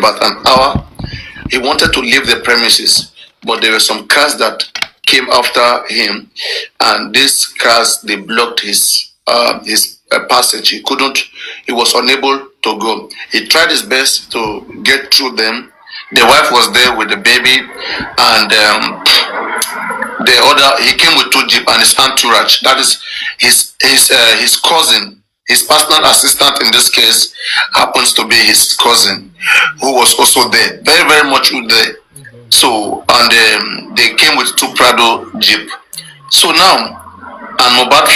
about an hour. He wanted to leave the premises, but there were some cars that came after him, and these cars, they blocked his passage. He was unable to go. He tried his best to get through them. The wife was there with the baby, and he came with 2 jeep and his entourage. That is his cousin, his personal assistant in this case happens to be his cousin, who was also there, very, very much there. So, and they came with 2 Prado jeep. So now, and Mohbad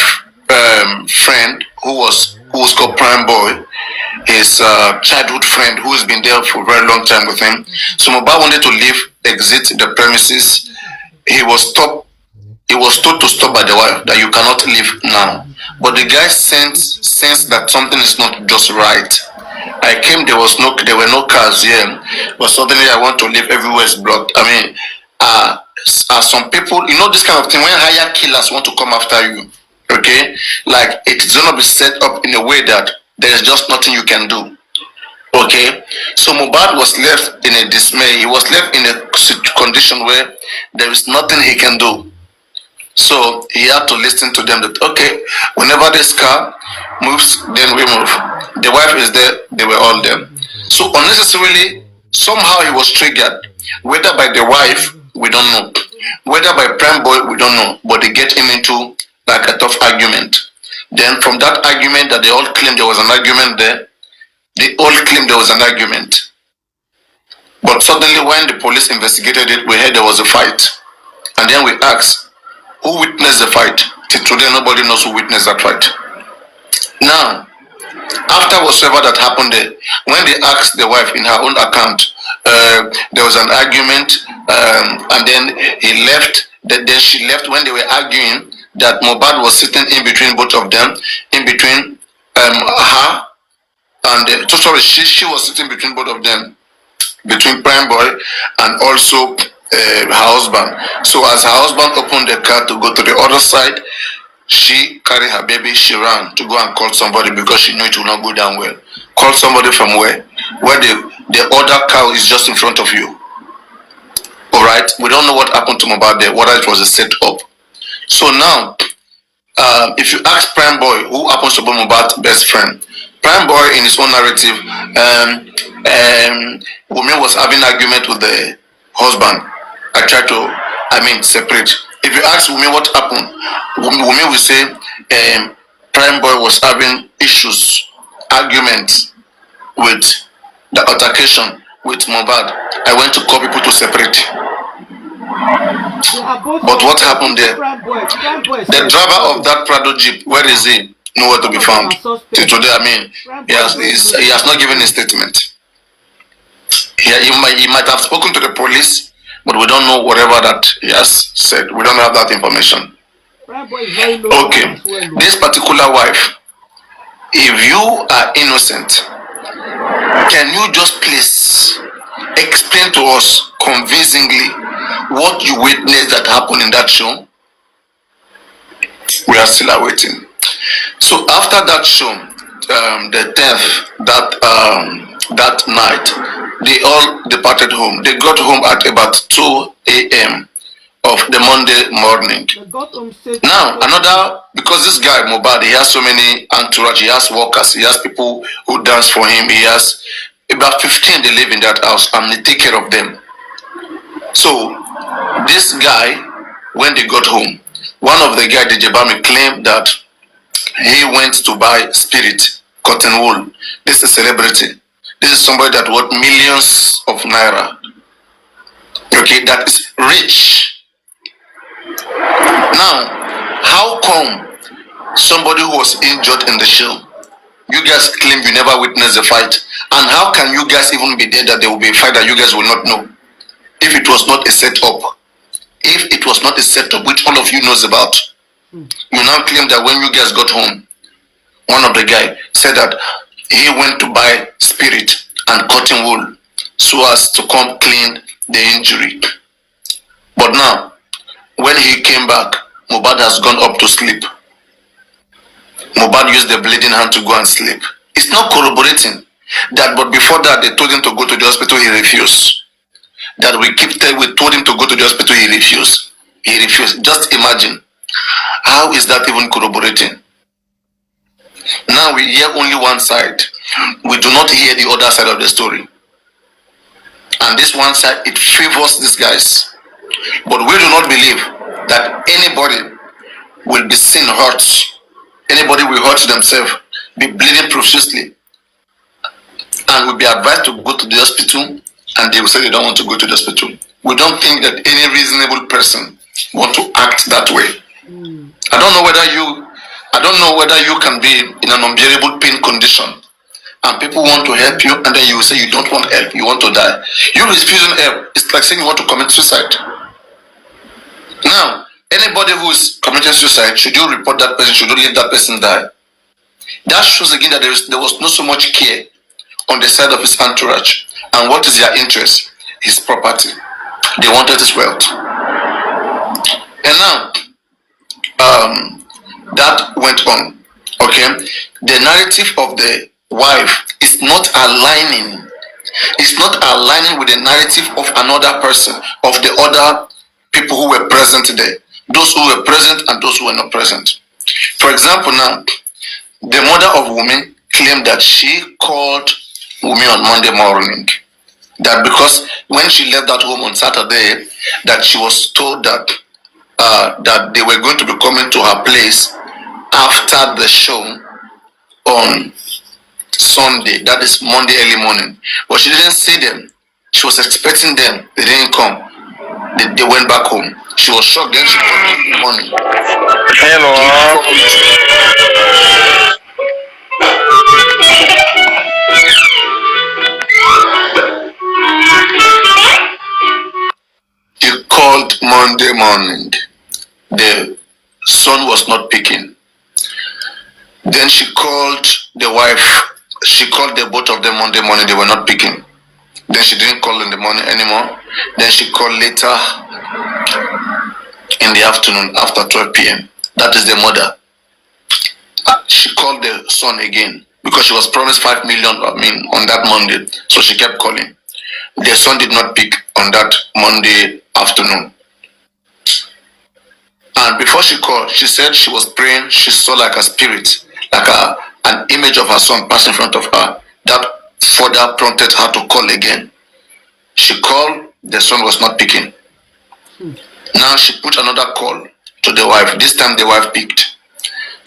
friend who was called Prime Boy, his childhood friend who has been there for a very long time with him. So Mohbad wanted to exit the premises. He was told to stop by the wife, that you cannot leave now. But the guy sensed that something is not just right. I came, there were no cars here, but suddenly I want to leave, everywhere is blocked. I mean, some people, you know, this kind of thing, when higher killers want to come after you, okay, like it's gonna be set up in a way that there is just nothing you can do. Okay, so Mohbad was left in a dismay. He was left in a condition where there is nothing he can do. So he had to listen to them that, okay, whenever this car moves, then we move. The wife is there, they were all there. So unnecessarily, somehow he was triggered, whether by the wife, we don't know. Whether by Prime Boy, we don't know. But they get him into like a tough argument. Then from that argument that they all claimed there was an argument there, they all claimed there was an argument. But suddenly when the police investigated it, we heard there was a fight. And then we asked, who witnessed the fight? Till today, nobody knows who witnessed that fight. Now, after whatsoever that happened there, when they asked the wife in her own account, there was an argument, and then he left. Then she left when they were arguing that Mohbad was sitting in between both of them, in between her and she was sitting between both of them, between Prime Boy and also her husband. So as her husband opened the car to go to the other side, she carried her baby, she ran to go and call somebody because she knew it would not go down well. Call somebody from where? Where the other car is just in front of you. Alright, we don't know what happened to Mohbad there, whether it was a setup. So now, if you ask Prime Boy, who happens to be Mohbad's best friend, Prime Boy in his own narrative, Wunmi was having an argument with the husband. I tried to, separate. If you ask Wunmi what happened, Wunmi will say Prime Boy was having issues, arguments with the altercation with Mohbad. I went to call people to separate. But what happened there? The driver of that Prado Jeep, where is he? Nowhere to be found. Till today, he has not given a statement. He might have spoken to the police, but we don't know whatever that he has said. We don't have that information. Okay, this particular wife, if you are innocent, can you just please explain to us convincingly what you witnessed that happened in that show? We are still awaiting. So after that show, the death that night, they all departed home. They got home at about 2 a.m. of the Monday morning. Now, because this guy, Mohbad, he has so many entourage, he has workers, he has people who dance for him, he has about 15, they live in that house, and they take care of them. So, this guy, when they got home, one of the guys, the Jebami, claimed that he went to buy spirit, cotton wool. This is a celebrity. This is somebody that worth millions of naira. Okay, that is rich. Now, how come somebody who was injured in the show, you guys claim you never witnessed the fight, and how can you guys even be there that there will be a fight that you guys will not know? If it was not a setup, if it was not a setup which all of you knows about, you now claim that when you guys got home, one of the guys said that he went to buy spirit and cotton wool so as to come clean the injury. But now, when he came back, Mohbad has gone up to sleep. Mohbad used the bleeding hand to go and sleep. It's not corroborating. That, but before that, they told him to go to the hospital, he refused. That we told him to go to the hospital, he refused. He refused. Just imagine. How is that even corroborating? Now we hear only one side. We do not hear the other side of the story. And this one side, it favors these guys. But we do not believe that anybody will be seen hurt. Anybody will hurt themselves, be bleeding profusely, and will be advised to go to the hospital, and they will say they don't want to go to the hospital. We don't think that any reasonable person want to act that way. I don't know whether you can be in an unbearable pain condition and people want to help you, and then you say you don't want help, you want to die. You refusing help. It's like saying you want to commit suicide. Now, anybody who is committing suicide, should you report that person? Should you let that person die? That shows again that there was not so much care on the side of his entourage. And what is their interest? His property. They wanted his wealth. And now, that went on. Okay, the narrative of the wife is not aligning. It's not aligning with the narrative of another person, of the other people who were present there. Those who were present and those who were not present. For example, now, the mother of Wunmi claimed that she called Wunmi on Monday morning. That because when she left that home on Saturday, that she was told that that they were going to be coming to her place after the show on Sunday, that is Monday early morning. But she didn't see them. She was expecting them. They didn't come. They went back home. She was shocked. Then she called in the morning. Hello. She called Monday morning. The son was not picking. Then she called the wife. She called the both of them Monday morning. They were not picking. Then she didn't call in the morning anymore. Then she called later in the afternoon after 12 p.m. That is the mother. She called the son again because she was promised 5 million, on that Monday. So she kept calling. The son did not pick on that Monday afternoon. And before she called, she said she was praying. She saw like a spirit, like an image of her son pass in front of her. That further prompted her to call again. She called, the son was not picking. Now she put another call to the wife. This time the wife picked.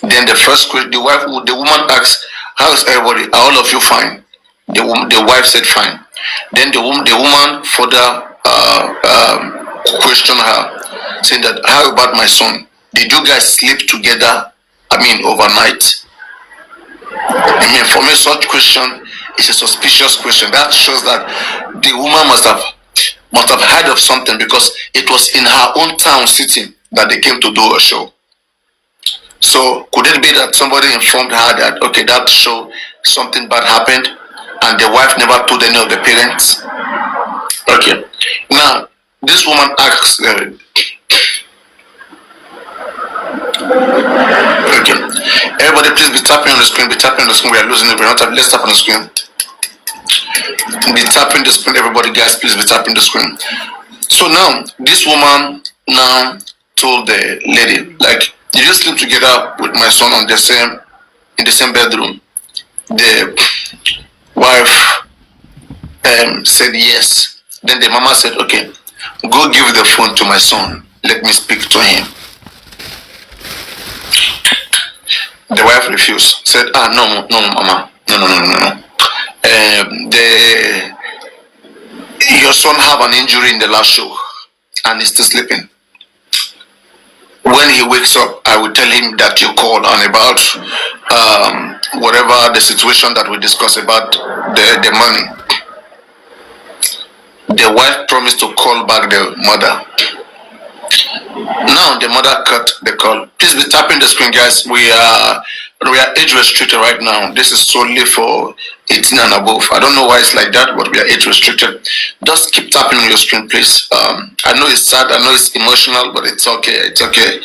Then the first question, the woman asked, "How is everybody? Are all of you fine?" The wife said fine. Then the woman further questioned her, saying that, "How about my son? Did you guys sleep together? Overnight?" For me, such question is a suspicious question. That shows that the woman must have heard of something, because it was in her own town sitting that they came to do a show. So could it be that somebody informed her that, okay, that show, something bad happened, and the wife never told any of the parents? Okay. Now, this woman asks, okay, everybody please be tapping on the screen, we are losing it, we're not tapping, let's tap on the screen. Be tapping the screen, everybody, guys, please be tapping the screen. So now, this woman now told the lady, like, "Did you sleep together with my son in the same bedroom?" The wife said yes. Then the mama said, "Okay, go give the phone to my son. Let me speak to him." The wife refused. Said, "No, mama. No. Your son have an injury in the last show and he's still sleeping. When he wakes up, I will tell him that you called on about whatever the situation that we discussed about the money." The wife promised to call back the mother. Now the mother cut the call. Please be tapping the screen, guys. We are age restricted right now. This is solely for 18 and above. I don't know why it's like that, but we are age restricted. Just keep tapping on your screen, please. I know it's sad, I know it's emotional, but it's okay. It's okay.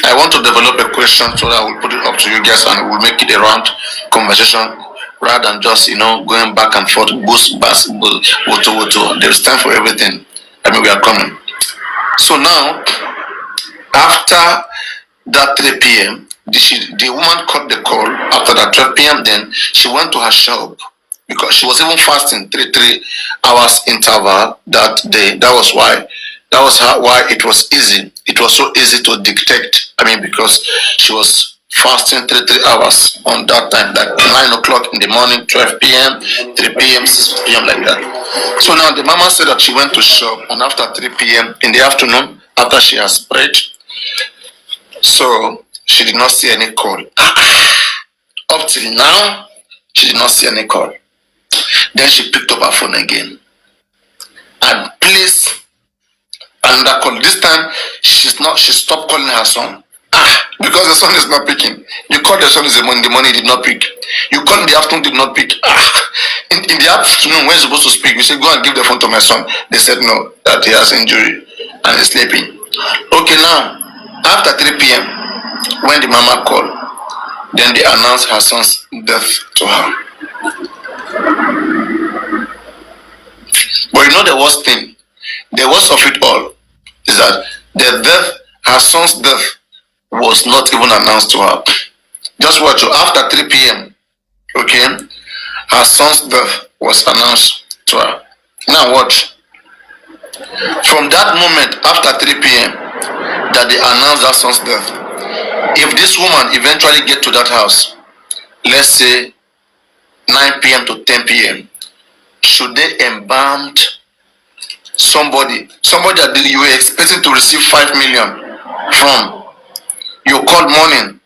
I want to develop a question so that I will put it up to you guys and we'll make it a round conversation rather than just going back and forth, boost, bass, woto. There's time for everything. I mean, we are coming. So now, after that 3 p.m., the woman cut the call. After that 12 p.m., then she went to her shop because she was even fasting 3 hours interval that day. That was why it was easy. It was so easy to detect. I mean, because she was fasting 3 hours on that time, like 9 o'clock in the morning, 12 p.m., 3 p.m., 6 p.m., like that. So now the mama said that she went to shop, and after 3 p.m. in the afternoon, after she has prayed, so she did not see any call. Up till now, she did not see any call. Then she picked up her phone again and placed another call. This time, she stopped calling her son. Because the son is not picking. You called the son in the morning, did not pick. You called in the afternoon, did not pick. In the afternoon, when you're supposed to speak, you say, go and give the phone to my son. They said no, that he has injury and is sleeping. Okay, now, after 3 p.m., when the mama called, then they announced her son's death to her. But you know the worst thing? The worst of it all is that her son's death was not even announced to her. Just watch, after 3 p.m., okay, her son's death was announced to her. Now watch. From that moment, after 3 p.m., that they announced her son's death, if this woman eventually get to that house, let's say 9 p.m. to 10 p.m., should they embalm somebody that you were expecting to receive 5 million from? You called morning,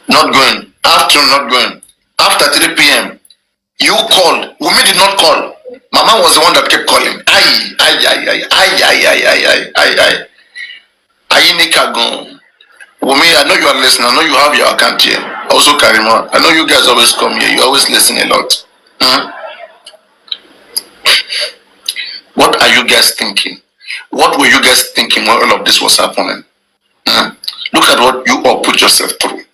not going. Afternoon, not going. After 3 p.m., you called. Wunmi did not call. Mama was the one that kept calling. Wunmi, I know you are listening. I know you have your account here. Also, Karima, I know you guys always come here. You always listen a lot. What are you guys thinking? What were you guys thinking when all of this was happening? Look at what you all put yourself through.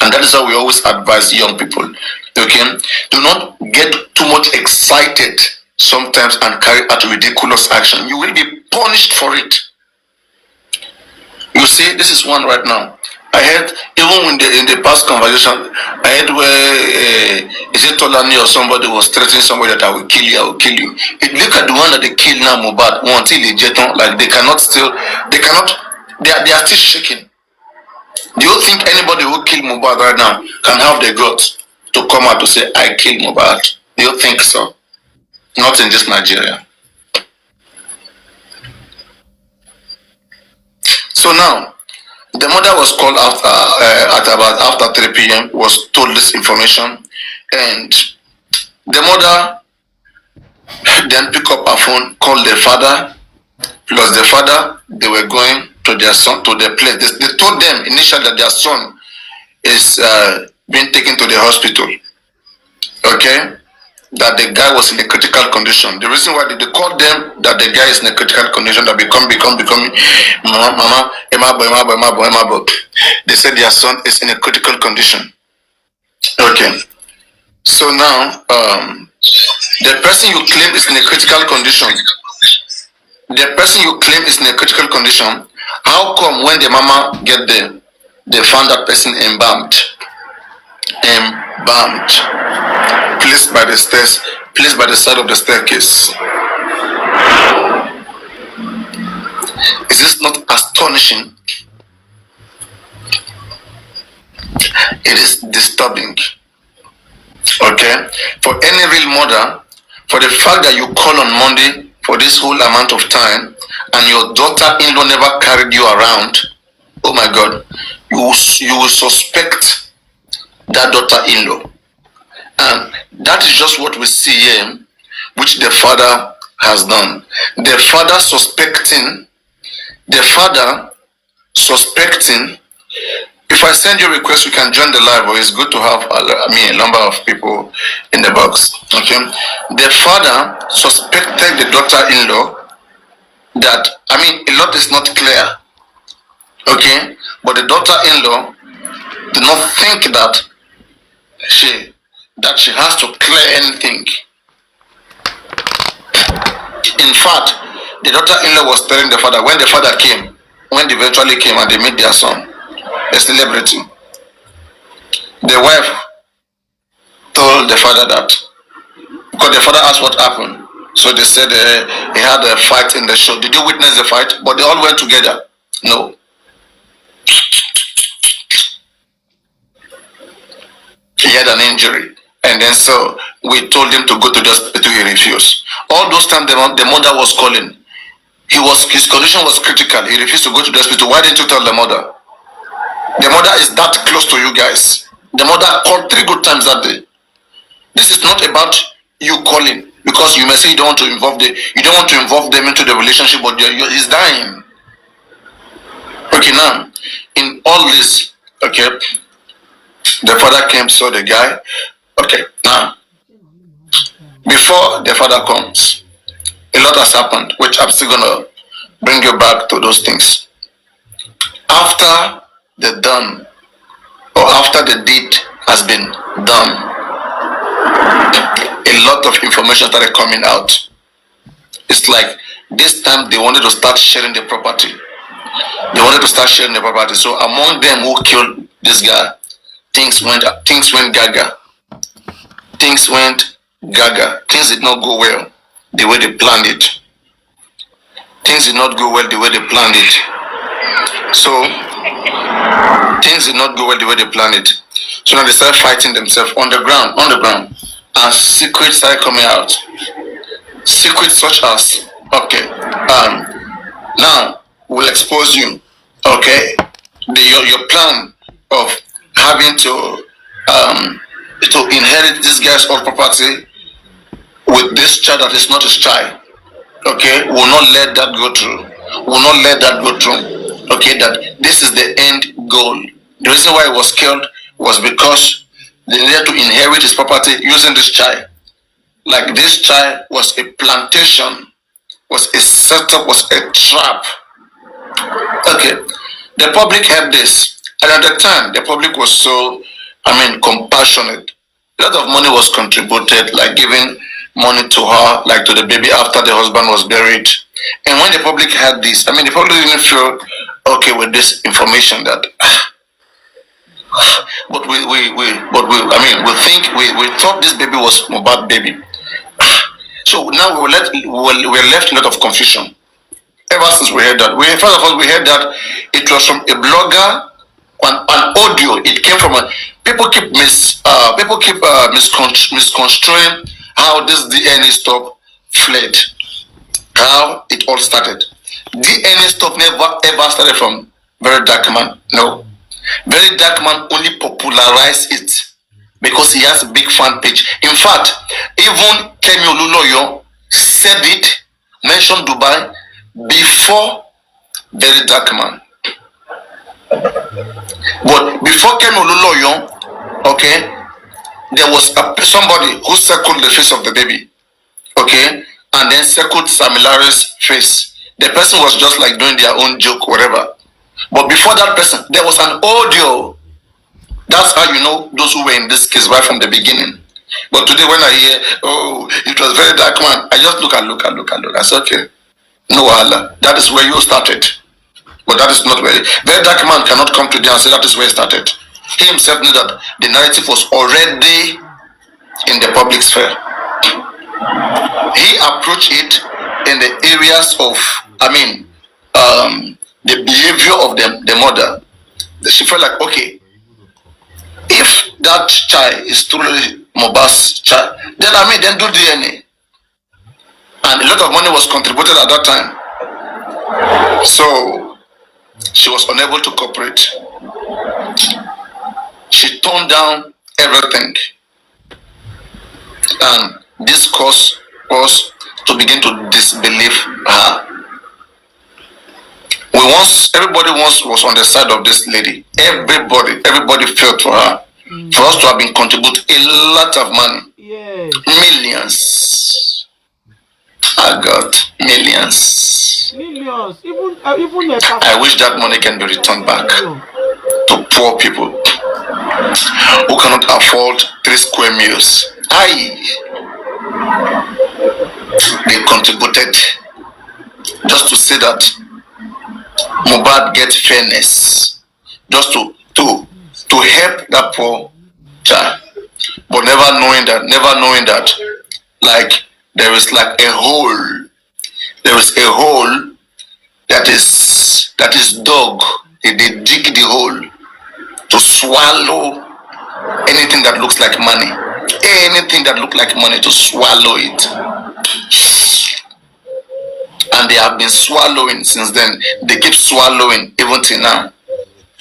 And that is how we always advise young people. Okay? Do not get too much excited sometimes and carry out ridiculous action. You will be punished for it. You see, this is one right now. I heard, even in the past conversation, I heard where is it Tolani or somebody was threatening somebody that I will kill you, I will kill you. Look at the one that they killed now, Mohbad, until they jeton, like they are still shaking. Do you think anybody who killed Mohbad right now can have the guts to come out to say, I killed Mohbad? Do you think so? Not in this Nigeria. So now, the mother was called after 3 p.m., was told this information, and the mother then picked up her phone, called the father, plus the father. They were going to their son, to their place. They told them initially that their son is being taken to the hospital. Okay? That the guy was in a critical condition. The reason why they called them that the guy is in a critical condition, that becoming mama, Emma. They said their son is in a critical condition. Okay. So now, the person you claim is in a critical condition. The person you claim is in a critical condition. How come when the mama get there, they found that person embalmed, placed by the stairs, placed by the side of the staircase? Is this not astonishing? It is disturbing. Okay? For any real mother, for the fact that you call on Monday for this whole amount of time and your daughter-in-law never carried you around, oh my God, you will suspect that daughter-in-law. And that is just what we see here, which the father has done. The father suspecting. If I send you a request, you can join the live, or it's good to have a number of people in the box. Okay. The father suspected the daughter-in-law that, a lot is not clear. Okay. But the daughter-in-law did not think that she that she has to clear anything. In fact, the daughter-in-law was telling the father, when the father came, when they eventually came and they met their son, a celebrity, the wife told the father that, because the father asked what happened, so they said he had a fight in the show. Did you witness the fight? But they all went together. No. He had an injury, and then so we told him to go to the hospital. He refused. All those times the mother was calling. His condition was critical. He refused to go to the hospital. Why didn't you tell the mother? The mother is that close to you guys. The mother called 3 good times that day. This is not about you calling, because you may say you don't want to involve them into the relationship, but he's dying. Okay, now in all this, okay, the father came, saw the guy. Okay, now before the father comes, a lot has happened, which I'm still gonna bring you back to those things. After the done, or after the deed has been done, a lot of information started coming out. It's like this time they wanted to start sharing the property. So among them who killed this guy, things went gaga. Things did not go well the way they planned it. Things did not go well the way they planned it. So now they started fighting themselves on the ground. And secrets started coming out. Secrets such as, okay, now we'll expose you. Okay, your plan of having to inherit this guy's old property with this child that is not his child. Okay, will not let that go through. Okay, that this is the end goal. The reason why he was killed was because they needed to inherit his property using this child. Like this child was a plantation, was a setup, was a trap. Okay, the public had this, and at the time the public was so, compassionate. A lot of money was contributed, like giving money to her, like to the baby after the husband was buried. And when the public had this, the public didn't feel okay with this information that. But we thought this baby was Mohbad baby. So now we're left in a lot of confusion. Ever since we heard that, first of all we heard that it was from a blogger, an audio. It came from people keep misconstruing how this DNA stuff fled, how it all started. DNA stuff never ever started from Very Dark Man. No. Very Dark Man only popularized it because he has a big fan page. In fact, even Kemi Oluloyo said it, mentioned Dubai before Very Dark Man. But before Kemi Oluloyo, okay, there was somebody who circled the face of the baby, okay, and then circled Samilari's face. The person was just like doing their own joke, whatever. But before that person, there was an audio. That's how you know those who were in this case right from the beginning. But today when I hear, oh, it was Very Dark Man, I just look. I said, okay, no Wàhala. That is where you started. But that is not where. Very Dark Man cannot come today and say that is where he started. He himself knew that the narrative was already in the public sphere. He approached it in the areas of, the behavior of the mother. She felt like, okay, if that child is truly Mohbad's child, then then do DNA. And a lot of money was contributed at that time. So she was unable to cooperate. She toned down everything. And this caused us to begin to disbelieve her. Everybody once was on the side of this lady. Everybody felt for her. For us to have been contributing a lot of money. Yes. Millions. I got millions. Even I wish that money can be returned back to poor people. who cannot afford 3 square meals. They contributed just to say that Mohbad get fairness, just to help that poor child, but never knowing that, like there is like a hole, that is dug. They dig the hole to swallow anything that looks like money, to swallow it. And they have been swallowing since then. They keep swallowing even till now.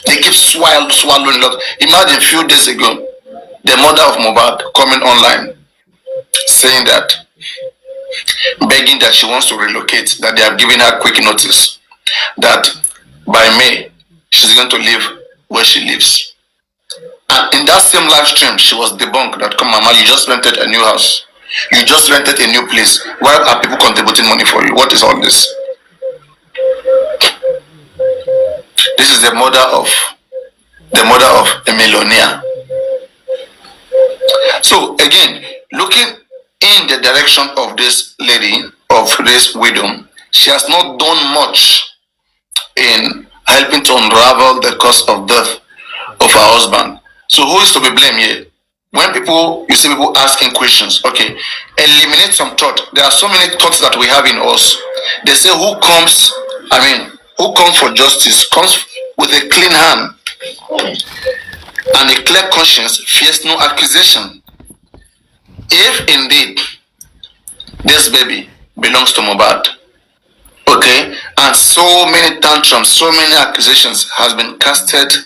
They keep swallowing a lot. Imagine a few days ago, the mother of Mohbad coming online saying that, begging that she wants to relocate, that they have given her quick notice, that by May she's going to live where she lives. And in that same live stream, she was debunked that, come mama, you just rented a new house. You just rented a new place. Why are people contributing money for you? What is all this? This is the mother of a millionaire. So again, looking in the direction of this lady, of this widow, she has not done much in helping to unravel the cause of death of her husband. So who is to be blamed here? When you see people asking questions, okay, eliminate some thought. There are so many thoughts that we have in us. They say who comes for justice comes with a clean hand and a clear conscience, fears no accusation. If indeed this baby belongs to Mohbad, okay, and so many tantrums, so many accusations has been casted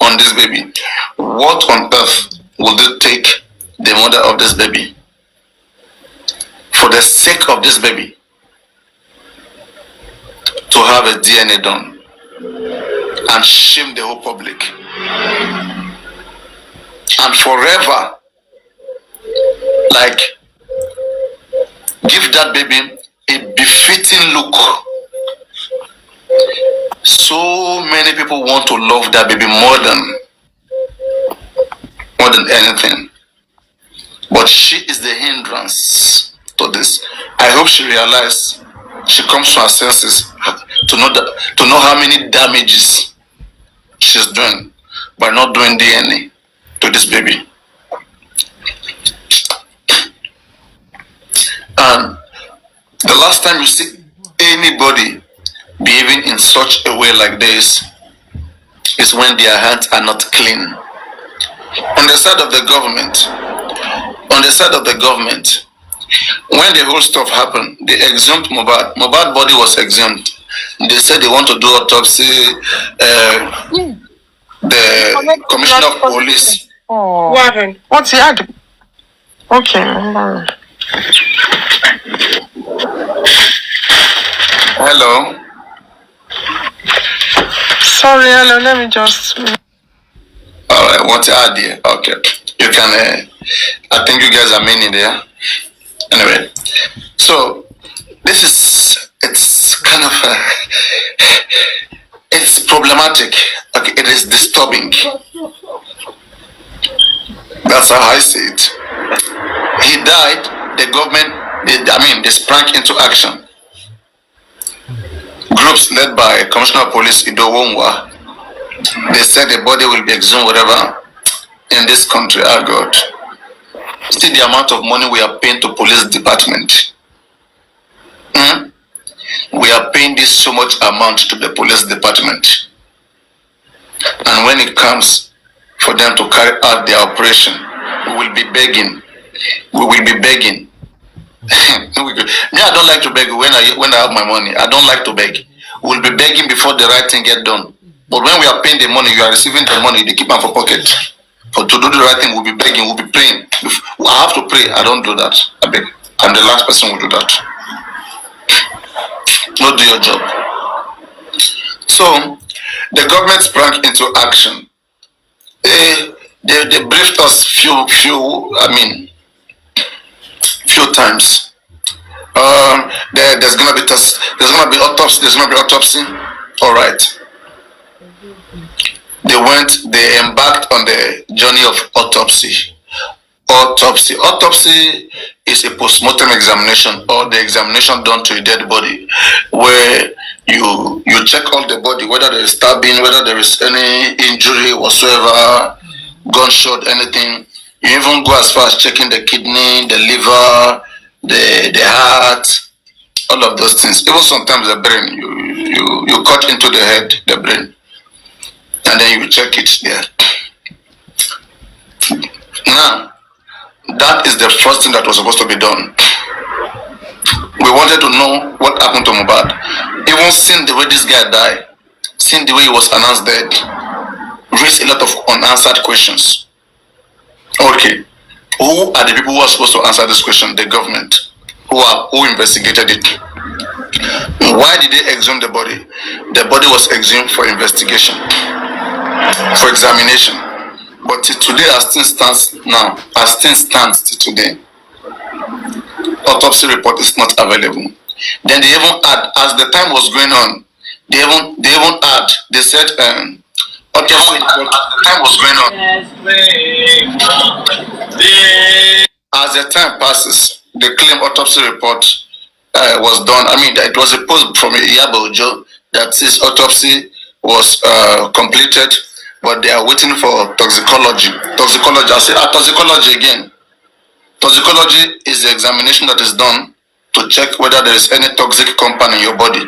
on this baby, what on earth will it take the mother of this baby, for the sake of this baby, to have a DNA done and shame the whole public and forever, like, give that baby a befitting look? So many people want to love that baby more than anything, but she is the hindrance to this. I hope she realizes, she comes to her senses to know how many damages she's doing by not doing DNA to this baby. And the last time you see anybody behaving in such a way like this is when their hands are not clean. On the side of the government, when the whole stuff happened, they exhumed Mohbad. Mohbad body was exhumed. They said they want to do autopsy. The commissioner of police. Oh. What happened? What's he had? Okay. Hello. Sorry, hello. Let me just. Alright, what's your idea? Okay. You can, I think you guys are many there. Anyway, so it's kind of, it's problematic. Okay, it is disturbing. That's how I see it. He died, the government, they sprang into action. Groups led by Commissioner of Police Wunmi, they said the body will be exhumed, whatever, in this country. Oh God. See the amount of money we are paying to police department. We are paying this so much amount to the police department. And when it comes for them to carry out their operation, we will be begging. Me, I don't like to beg when I have my money. I don't like to beg. We'll be begging before the right thing get done. But when we are paying the money, you are receiving the money, they keep them for pocket. But to do the right thing, we'll be begging, we'll be praying. I have to pray. I don't do that. I beg. I'm the last person who do that. Not do your job. So the government sprang into action. They briefed us few times. There's gonna be autopsy. All right. they embarked on the journey of autopsy. Autopsy is a post-mortem examination or the examination done to a dead body where you check all the body, whether there is stabbing, whether there is any injury whatsoever, gunshot, anything. You even go as far as checking the kidney, the liver, the heart, all of those things. Even sometimes the brain, you cut into the head, the brain, and then you check it there. Now, that is the first thing that was supposed to be done. We wanted to know what happened to Mohbad. Even seeing the way this guy died, seeing the way he was announced dead, raised a lot of unanswered questions. Okay, who are the people who are supposed to answer this question? The government. Who investigated it? Why did they exhume the body? The body was exhumed for investigation, for examination. But today, as things stands now, as things stands today, autopsy report is not available. Then they even add, as the time was going on, they even add, they said autopsy report as the time was going on. As the time passes, they claim autopsy report was done. I mean, it was a post from Iyabojo that says autopsy was completed, but they are waiting for toxicology. I say toxicology again. Toxicology is the examination that is done to check whether there is any toxic compound in your body,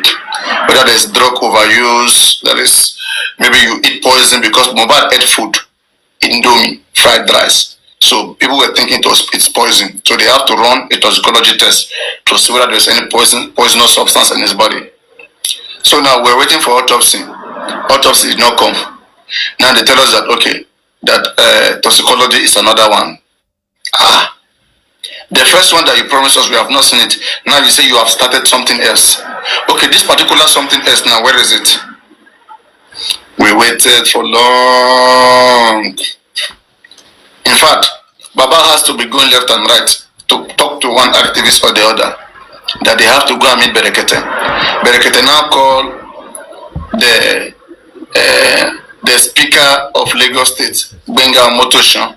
whether there is drug overuse, there is maybe you eat poison because Mohbad ate food, indomie, fried rice. So people were thinking it's poison. So they have to run a toxicology test to see whether there is any poisonous substance in his body. So now we're waiting for autopsy. Autopsy did not come. Now they tell us that okay, that toxicology is another one. The first one that you promised us, we have not seen it. Now you say you have started something else. Okay, this particular something else, now where is it? We waited for long. In fact, Baba has to be going left and right to talk to one activist or the other, that they have to go and meet Berekete. Berekete now call the Speaker of Lagos State, Benga Motoshan,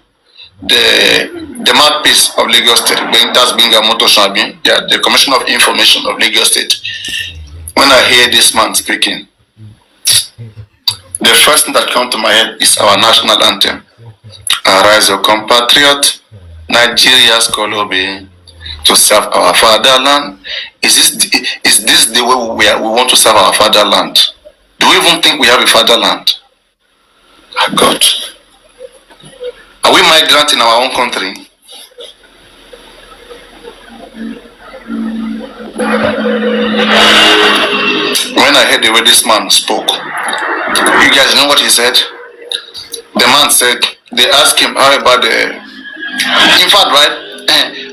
the mouthpiece of Lagos State, that's Benga Motoshan, the Commissioner of Information of Lagos State. When I hear this man speaking, the first thing that comes to my head is our national anthem. Arise, O compatriot, Nigeria's Kolobi, to serve our fatherland. Is this the way we want to serve our fatherland? Do we even think we have a fatherland? God. Are we migrants in our own country? When I heard the way this man spoke, you guys know what he said? The man said, they asked him how about the... In fact, right,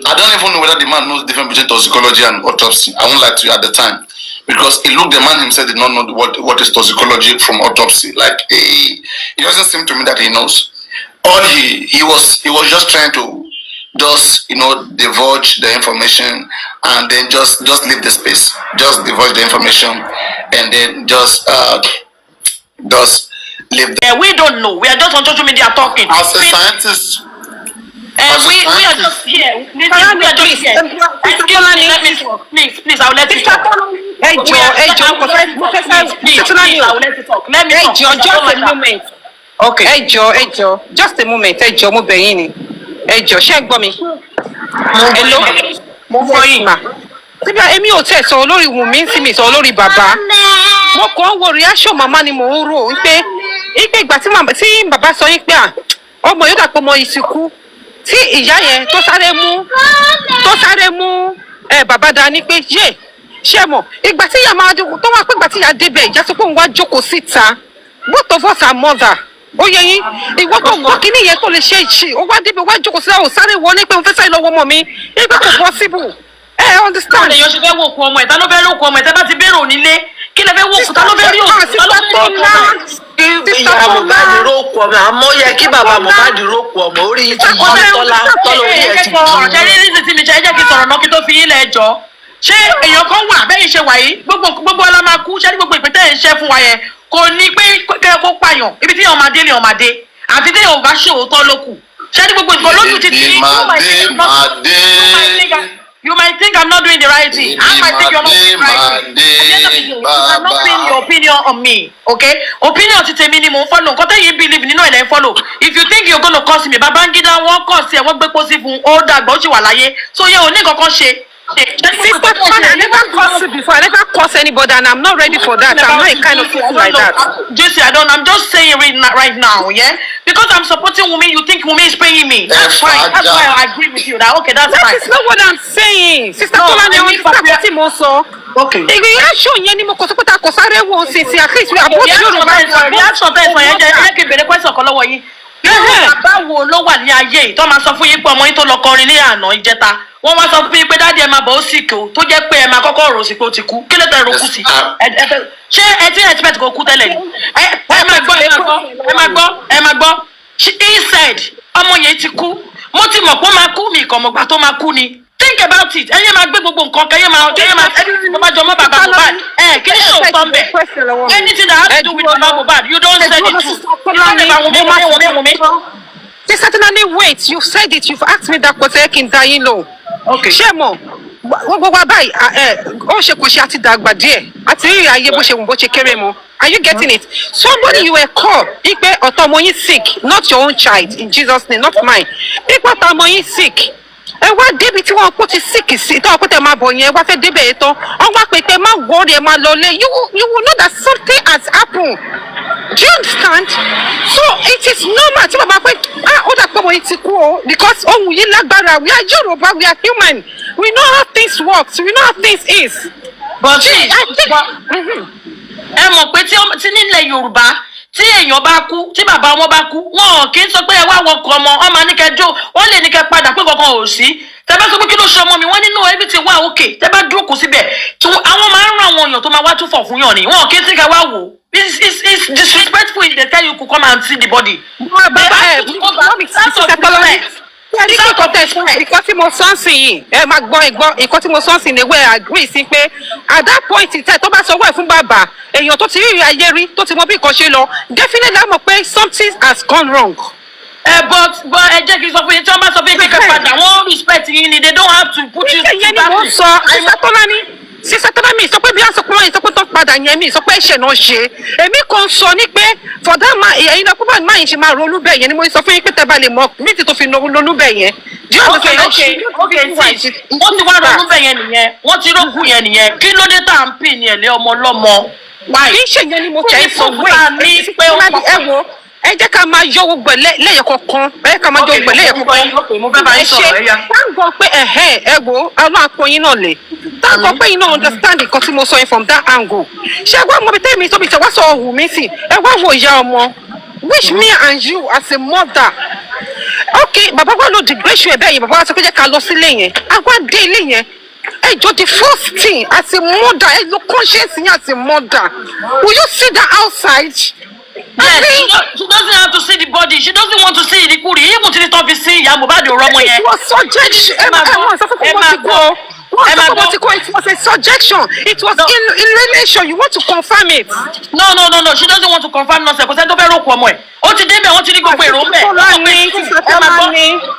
I don't even know whether the man knows the difference between toxicology and autopsy. I won't lie to you at the time. Because the man himself did not know what is toxicology from autopsy. Like, it doesn't seem to me that he knows. All he was just trying to divulge the information and then just leave the space. Just divulge the information and then just leave the... We don't know. We are just on social media talking. As a scientist... we are just here. We are just here. Let me talk. Please, I'll let you talk. Hey, Joe, Let me talk. Just a moment. Okay. Hey, Joe, just a moment. Hey, Joe, mo bẹ̀ yín ni. Hey, Joe, ṣé ẹ gbọ́ mi? Hello? Mo gbọ́ yín mà. Síbi èmi ò tẹ̀ sọ olórí Wunmi sí mi sọ olórí bàbá. Mo kàn wo reaction màmá ni mò ń rò wípé ìgbà tí bàbá sọ yín pé ọmọ yóò dàpọ̀ mọ́ ìsìnkú. Tí ìyá yẹn tó sáré mú bàbá dání pé yé ṣé mọ̀ ìgbà tí ìyá máa jókòó tó wà pé ìgbà tí ìyá débẹ̀ ìjà sọ pé òun wá jókòó síta both of us are mother ó yẹ yín ìwọ tó gbọ́ kíní yẹn tó lè ṣe ó wá débẹ̀ wá jókòó síta ò sáré wọlé pé òun fẹ́ sáré lọ́wọ́ ọmọ mi ìgbà kò possible understand. Èèyàn ṣe fẹ́ wò kú ọmọ ẹ̀ tá ló fẹ́ lókun ọmọ ẹ̀ tá bá ti bẹ̀rẹ̀ onílé kí lè fẹ́ wò kú tá ló fẹ́ rí òkú tá ló fẹ́ rí òkú. Ìyá Mohbad rókù ọmọ àmọ́ yẹ kí bàbá Mohbad rókù ọmọ orí ti yí tọ́lá orí ẹ̀ ti dùn. Ṣé rí ní ti mi ṣe jẹ́ kí sọ̀rọ̀ náà kí tó fi ilẹ̀ ẹjọ́? Ṣé èèyàn kan wà bẹ́ẹ̀ ṣe wà yìí gbogbo ọlá máa kú ṣé ní gbogbo ìpínlẹ̀ ń ṣe fún wa yẹn kò ní pé kó pààyàn ibi tí ọmọ adé lè ọmọ adé àfi tí yóò bá ṣe òótọ́ ló kù ṣé ní gbogbo nǹkan lójú ti ti you might think I'm not doing the right thing. I might think you're not doing the right thing. You cannot pin your opinion on me, okay? Opinion ti tèmi ni mo follow. Nǹkan tẹ́yin believe nínú ẹ̀ lẹ́ follow. If you think you're gonna curse me, Babangida wọ́n curse ẹ̀ wọ́n gbé pósí fún ó dàgbà ó ṣì wà láyé. So yẹ ò ní kankan ṣe. Sister, I never cursed you before. I never cursed anybody, and I'm not ready for that. I'm not a kind of person like that. Jesse, I'm just saying right now, yeah? Because I'm supporting Wunmi, you think Wunmi is paying me. That's fine. That's why I agree with you. That okay, that's fine. That is not what I'm saying. Sister, no, I mean, also. Okay. If you are showing any more, because I at least we are both Yoruba. We have sometimes when you question kolowo yin. Bàbá wo ló wà ní ayé yìí tó máa sọ fún yín pé ọmọ yín tó lọ kọrin ní àná ìjẹta wọ́n wá sọ fún yín pé dáàdi ẹ máa bọ̀ ó sì kí o tó jẹ́ pé ẹ máa kọ́kọ́ rò sí pé ó ti kú kí ló tẹ ro kú sí ṣé ẹ ti expect kó kú tẹ́lẹ̀ ni ẹ máa gbọ́ he said ọmọ yẹn ti kú mo ti mọ̀ pé ó máa kú mi ìkànnì tó máa kú ni think about it ẹyẹ máa gbé gbogbo nǹkan kẹyẹ máa ẹni bá jọ mọ́ bàbá Mohbad kí ni ṣòwò tán bẹ̀ anything that has to do with bàbá Mohbad you don't say the truth they certainly wait you said it you've asked me that question kí n dá yín lò ṣé mo gbogbo wa báyìí ó ṣe kò ṣe àti dàgbà díẹ̀ àti rí ayé bó ṣe wù bó ṣe kéré mọ́ are you getting it somebody you were called ipe ọ̀tọ̀ ọmọ yín sick not your own child in Jesus name not mine ipe ọ̀tọ̀ ọmọ yín sick ẹ wá débi tí wọn kó ti sick sí tó ọkọ tẹ máa bọ̀ yẹn wá fẹ́ débẹ̀ yẹn tán wọn wá pé má worry ẹ máa lọ lé you will know that something has happened do you understand so it is normal tí bàbá pé ó dà pé mo ti kú o because ohun yìí lágbára we are Yorùbá we are human we know how things work we know how things is. but ẹ mọ̀ pé tí nílẹ̀ Yorùbá tí èèyàn bá kú tí bàbá wọn bá kú wọn kì í sọ pé ẹ wá wọkọ ọmọ ọmọ ní kẹjọ wọn lè ní kẹ padà pé kankan ò sí tẹ bá sọ pé kí ló ṣe ọmọ mi wọn nínú everything wà òkè tẹ bá dúró kù síbẹ̀ àwọn máa ń ràn àwọn èèyàn tó máa wá tún fọ̀ fún yàn ni wọn kì í sí kẹ wá wò it's disrespectful if they tell you to come and see the body. Ìkọ́ tí mo sọ sí yìí ẹ máa gbọ́ ìkọ́ tí mo sọ sí ni wẹ́ẹ̀ agree sí pé at that point in time tó bá sọ wẹ́ẹ̀ fún bàbá èèyàn tó ti rí ayé rí tó ti mọ bí nǹkan ṣe lọ definitely á mọ̀ pé something has gone wrong. But ẹ jẹ́ kí n sọ fún yín tí wọ́n bá sọ fún yín pé padà wọ́n respect yín ni they don't have to put you to ìyẹn ni mo sọ sísá tó bá mi sọ pé bí àsopọ̀ wọn yìí sọ pé tó padà yẹn mi sọ pé ẹ̀ṣẹ̀ náà ṣe èmi kan sọ ní pé for that man ẹ̀yin náà púpọ̀ máa ń ṣe máa ronú bẹ́ẹ̀ yẹn ni mo sọ fún yín pé tẹ́ bá lè mọ ní ti tó fi ronú bẹ́ẹ̀ yẹn. okay wọ́n ti wá ronú bẹ́ẹ̀ yẹn nìyẹn wọ́n ti rókù yẹn nìyẹn kí ló dé tá à ń pè ní ẹ̀lẹ́ ọmọ ọlọ́mọ. kì í ṣe yẹn ni mo kẹ́ sọ wẹ́ẹ̀ ẹ jẹ́ ká máa yọ gbogbo lẹ́yìn kọ̀ọ̀kan ẹ jẹ́ ká máa yọ gbogbo lẹ́yìn kọ̀ọ̀kan ẹ ṣe táǹgọ̀ pé ẹ wo àwọn àpòyìn náà lè táǹgọ̀ pé iná understand nǹkan tí mo sọ yẹn from that angle ṣé ẹ wá mọ bí tẹ́mi tóbi tẹ́ wá sọ ọ̀hún mi sí ẹ wá wo ìyá ọmọ which me and you as a mother okay bàbá wa ló dìgbò èṣù ẹ bẹ́ẹ̀ yẹn bàbá wa sọ pé jẹ́ ká lọ sílé yẹn àwa dé ilé yẹn ẹ jọ the first thing as a mother ẹ lo conscience yẹn as a mother will you see that outside. Yes, she doesn't have to see the body. She doesn't want to see the kuri. Even to the top, see ìyá Mohbad ò rọmọ yẹn. It was subjection. It was a subjection. It was in relation. You want to confirm it? No. She doesn't want to confirm nonsense. Kò sẹ́ni tó fẹ́ rò kú ọmọ ẹ̀. Ó ti débẹ̀, wọ́n ti rí gbogbo èrò ń bẹ̀.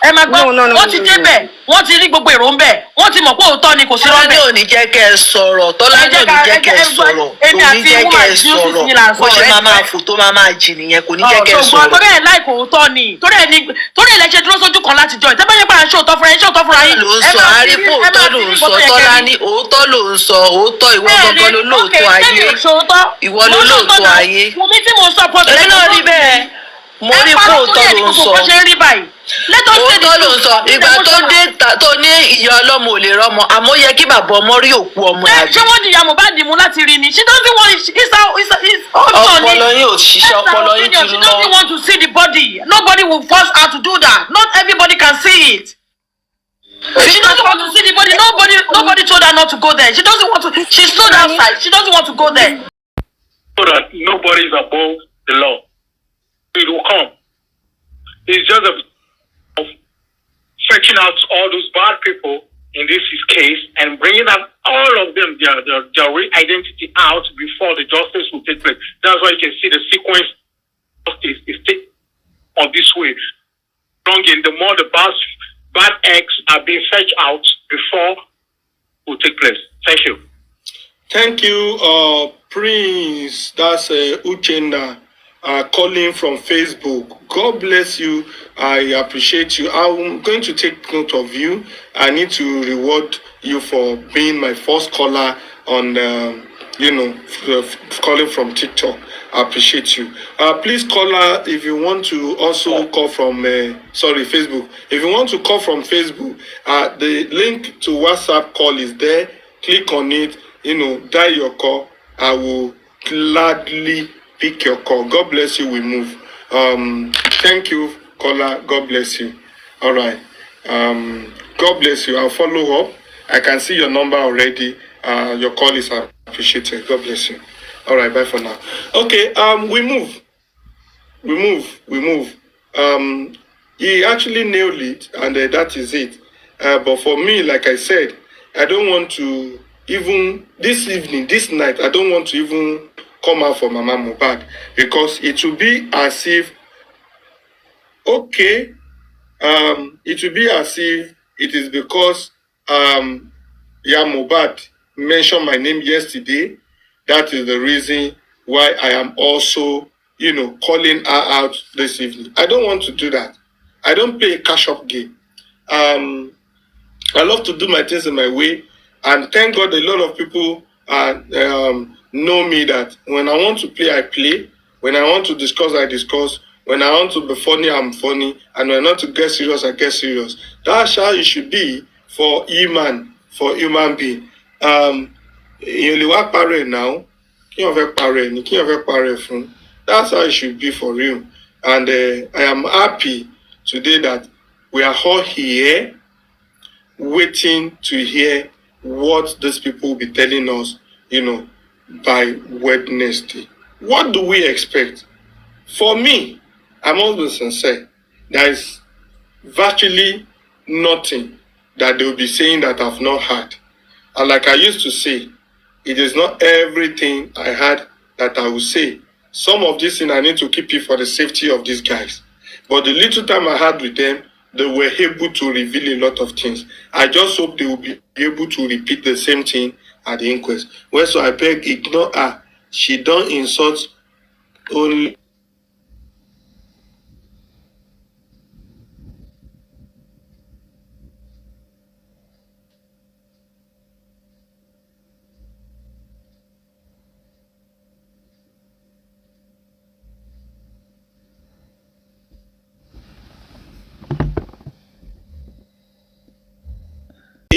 Ẹ máa gbọ́. Wọ́n ti débẹ̀, wọ́n ti rí gbogbo èrò ń bẹ̀. Wọ́n ti mọ̀ pé òótọ́ ni kò sí rọ́ọ̀bẹ̀. Tọ́lá ò ní jẹ́ kẹ́ ẹ sọ̀rọ̀. Tọ́lá ò ní jẹ́ kẹ́ ẹ sọ̀rọ̀. Kò ní jẹ́ kẹ́ ẹ sọ̀rọ̀. Bó ṣe máa fò tó máa jì nìyẹn. Kò ní jẹ́ kẹ́ ẹ sọ̀rọ̀. Torí ẹ̀ láì kò òótọ́ ni. Torí ẹ̀ lẹ ṣe dúró sójú kan láti jọ. Ìtẹ́bá yẹn pàrọ̀ ṣé òótọ́ fúnra yín. Ló ń sọ àrífò òótọ́ ló ń sọ Tọ́lá ní òótọ́ ló ń sọ òótọ́ ìwọ gangan ló lóòótọ́ ayé. Ìwọ ló lóòótọ́ ayé. Èmi náà rí bẹ́ẹ̀. Mo rí kó òótọ́ ló ń sọ. Òótọ́ ló ń sọ. Ìgbà tó dé tó ní ìyá ọlọ́mọ ò lè rọ́mọ àmọ́ yẹ kí bàbá ọmọ rí òkú ọmọ ẹ̀. Ṣé wọ́n di ìyá Mohbad mú láti rí ni? She doesn't want ọpọlọ yín ò ṣiṣẹ́ ọpọlọ yín ti lọ. She doesn't want to see the body. Nobody will force her to do that. Not everybody can see it. She doesn't want to see the body. Nobody told her not to go there. She doesn't want to. She stood outside. She doesn't want to go there. So that nobody is above the law. It will come. It's just of searching out all those bad people in this case and bringing up all of them their real identity out before the justice will take place. That's why you can see the sequence of justice is taken on this way. In the more the bad eggs are being fetched out before will take place. Thank you. Thank you, Prince. That's Uchenna calling from Facebook. God bless you. I appreciate you. I'm going to take note of you. I need to reward you for being my first caller on, calling from TikTok. I appreciate you. Please caller, if you want to also call from, Facebook. If you want to call from Facebook, the link to WhatsApp call is there. Click on it. Dial your call. I will gladly pick your call. God bless you. We move. Thank you, caller. God bless you. All right. God bless you. I'll follow up. I can see your number already. Your call is appreciated. God bless you. All right. Bye for now. Okay. We move. He actually nailed it, and that is it. But for me, like I said, I don't want to even this evening, this night, I don't want to even come out for Mama Mohbad, because it will be as if, it will be as if it is because Mohbad mentioned my name yesterday. That is the reason why I am also, calling her out this evening. I don't want to do that. I don't play a cash-up game. I love to do my things in my way. And thank God a lot of people know me that when I want to play, I play. When I want to discuss, I discuss. When I want to be funny, I'm funny. And when I want to get serious, I get serious. That's how it should be for human being. You work parent now. That's how it should be for you. And I am happy today that we are all here waiting to hear what these people will be telling us, by Wednesday. What do we expect? For me, I'm always sincere. There is virtually nothing that they will be saying that I've not heard. And like I used to say, it is not everything I had that I will say. Some of these things I need to keep it for the safety of these guys. But the little time I had with them, they were able to reveal a lot of things. I just hope they will be able to repeat the same thing at the inquest. Well, so I beg, ignore her. She don't insult only.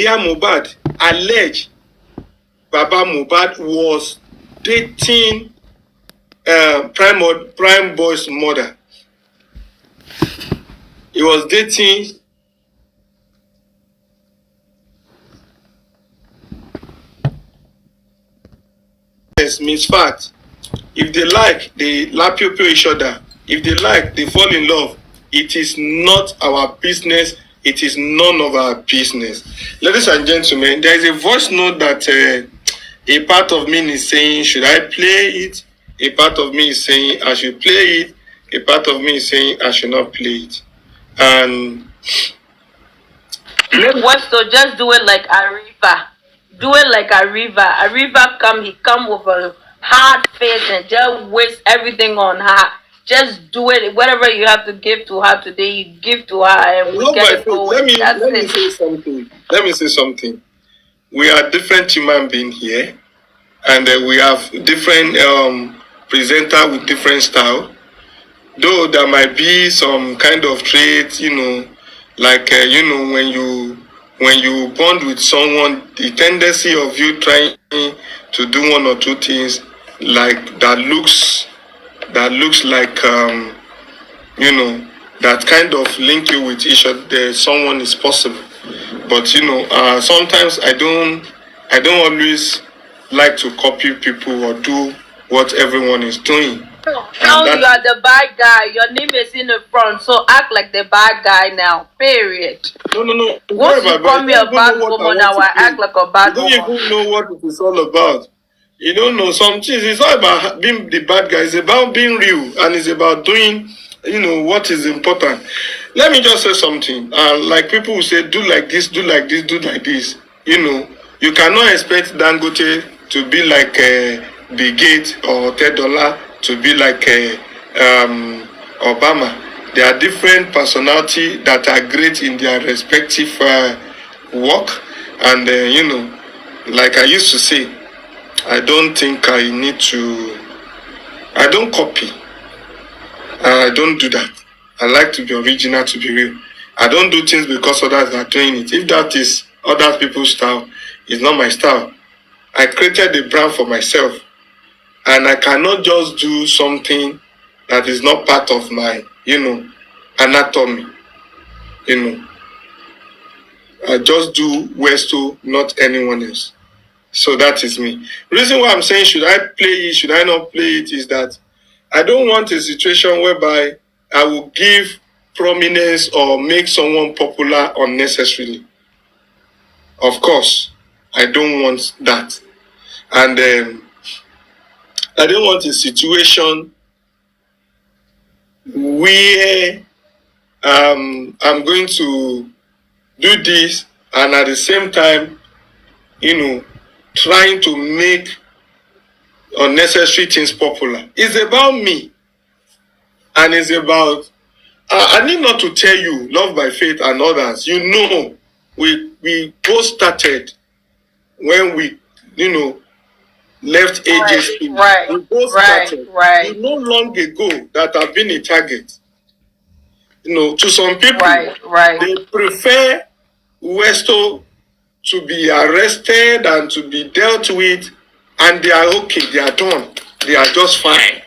Mohbad alleged Baba Mohbad was dating Prime Boy's mother. He was dating means fact. If they like, they lapio each other. If they like, they fall in love. It is not our business. It is none of our business. Ladies and gentlemen, there is a voice note that a part of me is saying, should I play it? A part of me is saying, I should play it. A part of me is saying, I should not play it. And What's so just do it like a river. Do it like a river. A river he come with a hard face and just waste everything on her. Just do it. Whatever you have to give to her today, you give to her, and we get it going. Let me say something. Let me say something. We are different human beings here, and we have different presenter with different style. Though there might be some kind of traits, like when you bond with someone, the tendency of you trying to do one or two things like that looks like that kind of link you with each other, someone is possible. But sometimes I don't always like to copy people or do what everyone is doing. Now you are the bad guy. Your name is in the front, so act like the bad guy now. Period. No. Once you call me a bad woman, now I act like a bad woman. You don't even know what it is all about. You don't know some things. It's not about being the bad guy. It's about being real, and it's about doing, what is important. Let me just say something. Like people who say, do like this, do like this, do like this. You cannot expect Dangote to be like Bill Gates or $10 to be like Obama. There are different personalities that are great in their respective work, and like I used to say, I don't think I need to. I don't copy. I don't do that. I like to be original, to be real. I don't do things because others are doing it. If that is other people's style, it's not my style. I created a brand for myself, and I cannot just do something that is not part of my, anatomy. I just do Westo, not anyone else. So that is me. Reason why I'm saying should I play it, should I not play it, is that I don't want a situation whereby I will give prominence or make someone popular unnecessarily. Of course, I don't want that. And I don't want a situation where I'm going to do this and at the same time, trying to make unnecessary things popular. It's about me. And it's about, I need not to tell you, Love by Faith and others, we both started when we, left agency. Right. We both started. Right. No long ago that I've been a target. To some people, Right. they prefer Westo to be arrested and to be dealt with, and they are okay, they are done, they are just fine.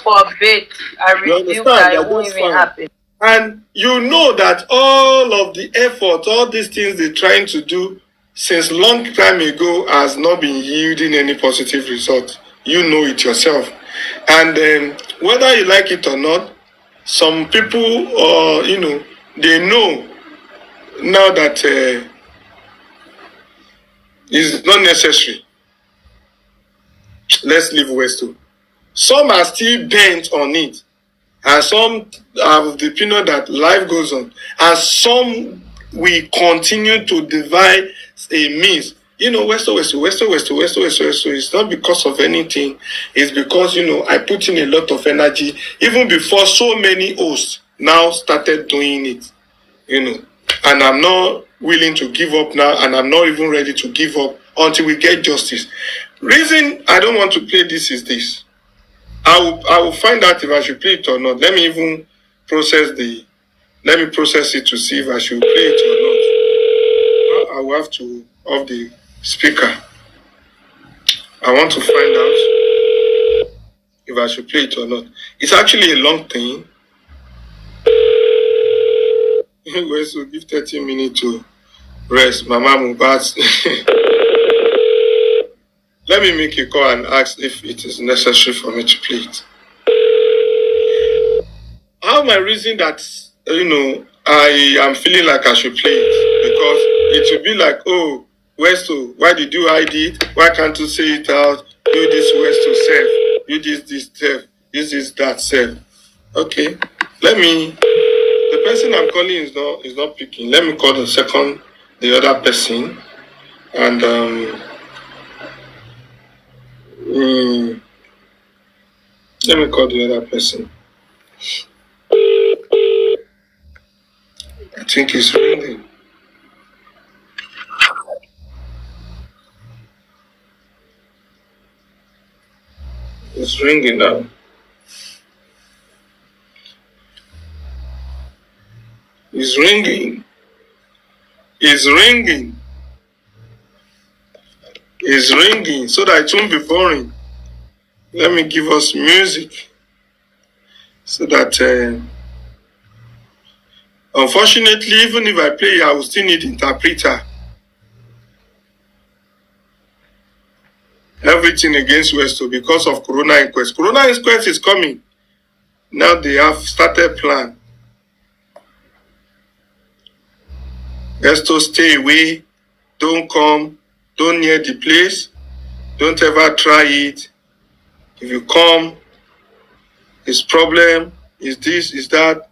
For a bit, I rebuke that it won't even happen. And that all of the effort, all these things they're trying to do since long time ago has not been yielding any positive result. You know it yourself. And whether you like it or not, some people, they know now that it's not necessary. Let's leave Westo. Some are still bent on it, and some have the opinion that life goes on, and some will continue to devise a means. Westo. It's not because of anything. It's because, I put in a lot of energy, even before so many hosts now started doing it, and I'm not willing to give up now, and I'm not even ready to give up until we get justice. Reason I don't want to play this is this. I will find out if I should play it or not. Let me process it to see if I should play it or not. I will have to off the speaker. I want to find out if I should play it or not. It's actually a long thing. So give 30 minutes to rest. Mama Mohbad. Let me make a call and ask if it is necessary for me to play it. How am I reason that, I am feeling like I should play it? Because it will be like, oh, Westo, why did you hide it? Why can't you say it out? Do this Westo self. Do this self. This is that self. Okay. The person I'm calling is not picking. Let me call the other person. And let me call the other person. I think it's ringing. It's ringing now. It's ringing. It's ringing. It's ringing so that it won't be boring. Let me give us music so that unfortunately, even if I play, I will still need interpreter. everything against Westo because of Corona Inquest. Corona Inquest is coming. Now they have started plan. Westo, stay away. Don't come. Don't near the place. Don't ever try it. If you come, it's problem. Is this, is that.